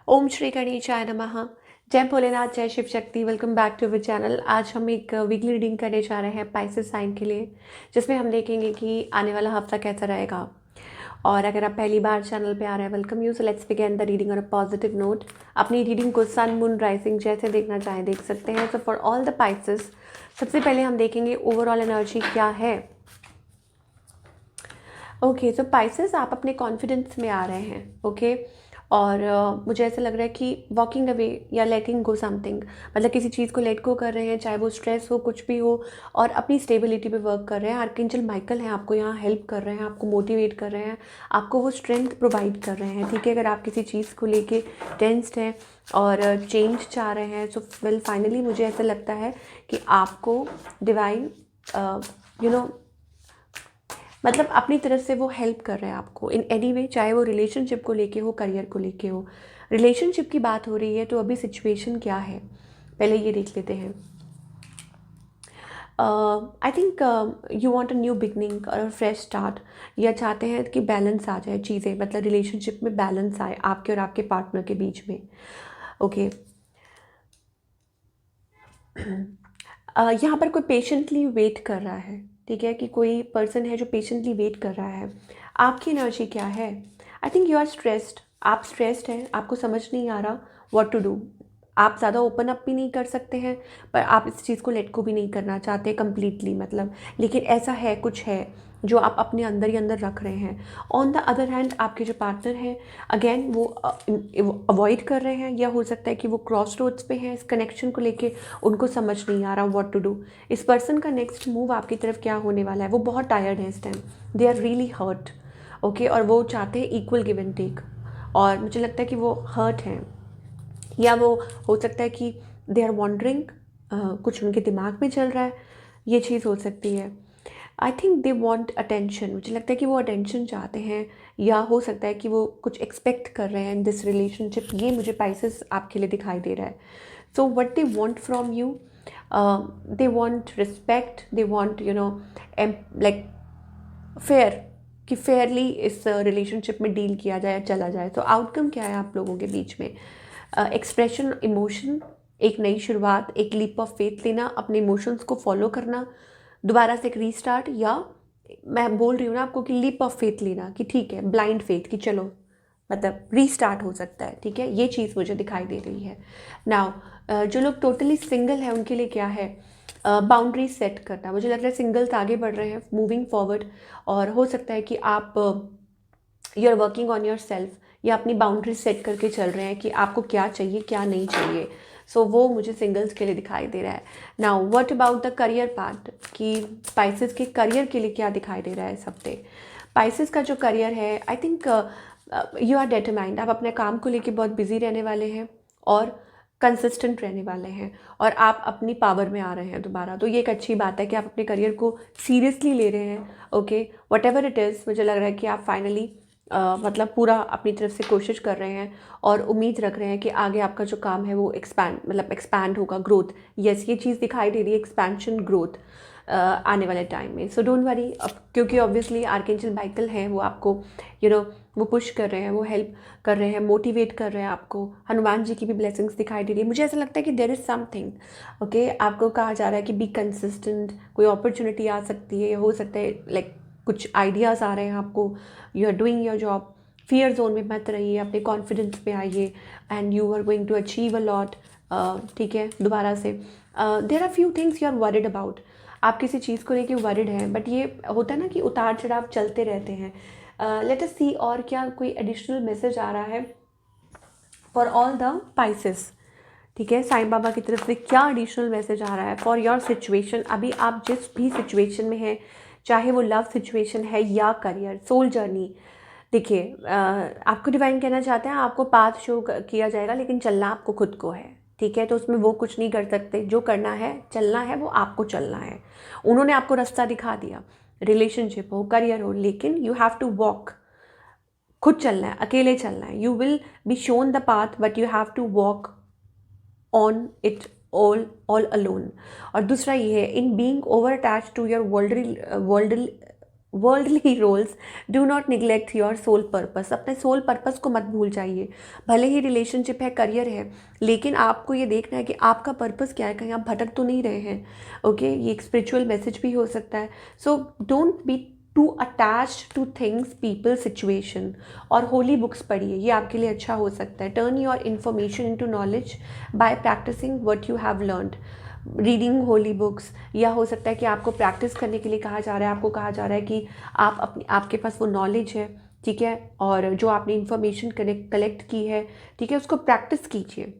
ओम श्री गणेशाय नमः। जय भोलेनाथ, जय Shiv Shakti. Welcome back to our channel. आज हम एक वीकली रीडिंग करने जा रहे हैं पाइसेस साइन के लिए, जिसमें हम देखेंगे कि आने वाला हफ्ता कैसा रहेगा। और अगर आप पहली बार चैनल पे आ रहे हैं, welcome you. So let's begin the reading on a positive note. अपनी रीडिंग को सन मून राइजिंग जैसे देखना चाहें देख सकते हैं। So for all the Pisces, सबसे पहले हम देखेंगे ओवरऑल एनर्जी क्या है। ओके, सो पाइसेस, आप अपने कॉन्फिडेंस में आ रहे हैं। ओके, और मुझे ऐसा लग रहा है कि वॉकिंग अवे या लेटिंग गो समथिंग, मतलब किसी चीज़ को लेट गो कर रहे हैं, चाहे वो स्ट्रेस हो, कुछ भी हो, और अपनी स्टेबिलिटी पे वर्क कर रहे हैं। आर्कएंजल माइकल हैं, आपको यहाँ हेल्प कर रहे हैं, आपको मोटिवेट कर रहे हैं, आपको वो स्ट्रेंथ प्रोवाइड कर रहे हैं। ठीक है, अगर आप किसी चीज़ को लेके टेंस्ड हैं और चेंज चाह रहे हैं, सो वेल फाइनली मुझे ऐसा लगता है कि आपको डिवाइन यू नो मतलब अपनी तरफ से वो हेल्प कर रहे हैं आपको इन एनी वे, चाहे वो रिलेशनशिप को लेके हो, करियर को लेके हो। रिलेशनशिप की बात हो रही है तो अभी सिचुएशन क्या है, पहले ये देख लेते हैं। आई think you want a new beginning और फ्रेश स्टार्ट, या चाहते हैं कि बैलेंस आ जाए चीज़ें, मतलब रिलेशनशिप में बैलेंस आए आपके और आपके पार्टनर के बीच में। ओके, यहाँ पर कोई पेशेंटली वेट कर रहा है। ठीक है, कि कोई पर्सन है जो पेशेंटली वेट कर रहा है। आपकी एनर्जी क्या है? I think you are stressed. आप स्ट्रेस्ड हैं, आपको समझ नहीं आ रहा व्हाट टू डू। आप ज़्यादा ओपन अप भी नहीं कर सकते हैं, पर आप इस चीज़ को लेट को भी नहीं करना चाहते कम्प्लीटली, मतलब। लेकिन ऐसा है, कुछ है जो आप अपने अंदर ही अंदर रख रहे हैं। ऑन द अदर हैंड, आपके जो पार्टनर हैं, अगेन वो अवॉइड कर रहे हैं, या हो सकता है कि वो क्रॉस रोड्स पे हैं इस कनेक्शन को लेके। उनको समझ नहीं आ रहा व्हाट टू डू। इस पर्सन का नेक्स्ट मूव आपकी तरफ क्या होने वाला है। वो बहुत टायर्ड है इस time, they are really hurt. Okay, और वो चाहते हैं इक्वल गिव एंड टेक, और मुझे लगता है कि वो हर्ट हैं, या वो हो सकता है कि दे आर वॉन्डरिंग, कुछ उनके दिमाग में चल रहा है, ये चीज़ हो सकती है। I think they want attention, मुझे लगता है कि वो अटेंशन चाहते हैं, या हो सकता है कि वो कुछ एक्सपेक्ट कर रहे हैं इन दिस रिलेशनशिप। ये मुझे पाइसेस आपके लिए दिखाई दे रहा है। So what they want from you, they want respect, they want like fair, कि फेयरली इस रिलेशनशिप में डील किया जाए, चला जाए। तो आउटकम क्या है आप लोगों के बीच में? एक्सप्रेशन, इमोशन, एक नई शुरुआत, एक लीप ऑफ फेथ लेना, अपने इमोशंस को फॉलो करना, दोबारा से एक रीस्टार्ट, या मैं बोल रही हूँ ना आपको कि लीप ऑफ फेथ लेना, कि ठीक है, ब्लाइंड फेथ, कि चलो मतलब रीस्टार्ट हो सकता है। ठीक है, ये चीज़ मुझे दिखाई दे रही है। नाउ जो लोग टोटली सिंगल हैं उनके लिए क्या है? बाउंड्रीज सेट करना। मुझे लग रहा है सिंगल्स आगे बढ़ रहे हैं, मूविंग फॉरवर्ड, और हो सकता है कि आप you are working on yourself, या अपनी बाउंड्रीज सेट करके चल रहे हैं कि आपको क्या चाहिए, क्या नहीं चाहिए। सो वो मुझे सिंगल्स के लिए दिखाई दे रहा है। Now what about the career part, कि स्पाइसेस के करियर के लिए क्या दिखाई दे रहा है इस हफ्ते? स्पाइसेस का जो करियर है, I think you are determined. आप अपने काम को लेके बहुत बिजी रहने वाले हैं, और कंसिस्टेंट रहने वाले हैं, और आप अपनी पावर में आ रहे हैं दोबारा। तो ये एक अच्छी बात है कि आप अपने करियर को सीरियसली ले रहे हैं। Okay, what ever it is, मुझे लग रहा है कि आप फाइनली मतलब पूरा अपनी तरफ से कोशिश कर रहे हैं, और उम्मीद रख रहे हैं कि आगे आपका जो काम है वो एक्सपैंड होगा, ग्रोथ। यस, ये चीज़ दिखाई दे रही है, एक्सपेंशन, ग्रोथ आने वाले टाइम में। सो डोंट वरी, अब क्योंकि ऑब्वियसली आर्कएंजल माइकल हैं, वो आपको वो पुश कर रहे हैं, वो हेल्प कर रहे हैं, मोटिवेट कर रहे हैं आपको। हनुमान जी की भी ब्लेसिंग्स दिखाई दे रही है। मुझे ऐसा लगता है कि देयर इज़ समथिंग। ओके, आपको कहा जा रहा है कि बी कंसिस्टेंट, कोई अपॉर्चुनिटी आ सकती है, या हो सकता है लाइक कुछ आइडियाज़ आ रहे हैं आपको। You are doing your job, fear zone में मत रहिए, अपने कॉन्फिडेंस पे आइए, and you are going to achieve a lot. ठीक है, दोबारा से there are few things you are worried about. आप किसी चीज़ को लेके वरिड हैं, बट ये होता है ना कि उतार चढ़ाव चलते रहते हैं। लेट अस सी, और क्या कोई एडिशनल मैसेज आ रहा है फॉर ऑल द पाइसेस? ठीक है, साईं बाबा की तरफ से क्या एडिशनल मैसेज आ रहा है फॉर योर सिचुएशन? अभी आप जिस भी सिचुएशन में हैं, चाहे वो लव सिचुएशन है या करियर, सोल जर्नी। देखिए, आपको डिवाइन कहना चाहते हैं आपको पाथ शो किया जाएगा, लेकिन चलना आपको खुद को है। ठीक है, तो उसमें वो कुछ नहीं कर सकते। जो करना है, चलना है, वो आपको चलना है। उन्होंने आपको रास्ता दिखा दिया, रिलेशनशिप हो, करियर हो, लेकिन यू हैव टू वॉक। खुद चलना है, अकेले चलना है। You will be shown the path, but you have to walk on it all alone. और दूसरा ये है, in being over attach to your worldly worldly roles do not neglect your soul purpose. अपने सोल पर्पस को मत भूल जाइए। भले ही रिलेशनशिप है, करियर है, लेकिन आपको ये देखना है कि आपका पर्पस क्या है, कहीं आप भटक तो नहीं रहे हैं। ओके, ये एक स्पिरिचुअल मैसेज भी हो सकता है। So don't be too attach to things, people, situation. और होली बुक्स पढ़िए, ये आपके लिए अच्छा हो सकता है। Turn your information into knowledge by practising what you have learned. Reading holy books, या हो सकता है कि आपको प्रैक्टिस करने के लिए कहा जा रहा है, आपको कहा जा रहा है कि आप अपनी, आपके पास वो नॉलेज है, ठीक है, और जो आपने इन्फॉर्मेशन कलेक्ट की है, ठीक है, उसको प्रैक्टिस कीजिए।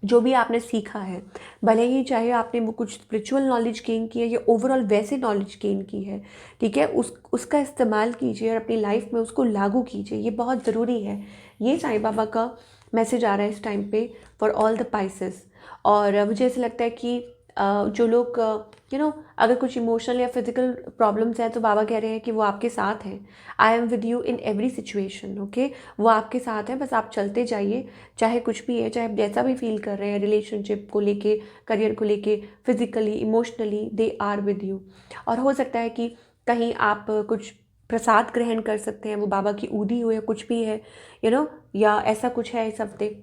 जो भी आपने सीखा है, भले ही चाहे आपने वो कुछ स्पिरिचुअल नॉलेज गेन की है या ओवरऑल वैसे नॉलेज गेन की है, ठीक है, उसका इस्तेमाल कीजिए और अपनी लाइफ में उसको लागू कीजिए। ये बहुत ज़रूरी है। ये साईं बाबा का मैसेज आ रहा है इस टाइम पे फॉर ऑल द पाइसेस। और मुझे ऐसा लगता है कि जो लोग अगर कुछ इमोशनल या फिजिकल प्रॉब्लम्स हैं, तो बाबा कह रहे हैं कि वो आपके साथ हैं। I am with you in every situation. Okay, वो आपके साथ हैं, बस आप चलते जाइए। चाहे कुछ भी है, चाहे आप जैसा भी फील कर रहे हैं, रिलेशनशिप को लेके, करियर को लेके, physically, emotionally, they are with you. और हो सकता है कि कहीं आप कुछ प्रसाद ग्रहण कर सकते हैं, वो बाबा की ऊदी हो या कुछ भी है, या ऐसा कुछ है इस हफ्ते।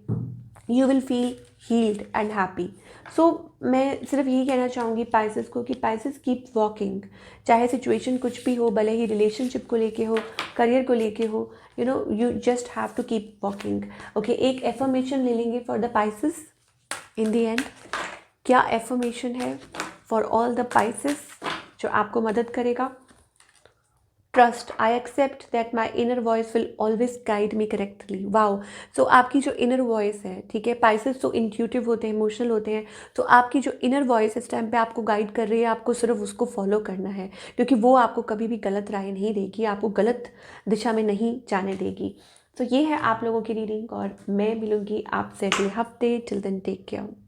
You will feel healed and happy. So मैं सिर्फ यही कहना चाहूँगी पाइसेस को कि पाइसेस कीप वॉकिंग। चाहे सिचुएशन कुछ भी हो, भले ही रिलेशनशिप को लेके हो, करियर को लेके हो, you just have to keep walking. Okay, एक एफर्मेशन ले लेंगे for the pieces in the end. क्या एफर्मेशन है फॉर ऑल द पाइसेस जो आपको मदद करेगा? Trust, I accept that my inner voice will always guide me correctly. Wow. So आपकी जो इनर वॉइस है, ठीक है, पाइसेस तो इंट्यूटिव होते हैं, इमोशनल होते हैं, तो आपकी जो इनर वॉइस इस टाइम पे आपको गाइड कर रही है, आपको सिर्फ उसको फॉलो करना है, क्योंकि वो आपको कभी भी गलत राय नहीं देगी, आपको गलत दिशा में नहीं जाने देगी। तो ये है आप लोगों की रीडिंग, और मैं मिलूंगी आपसे अगले हफ्ते। Till then take care.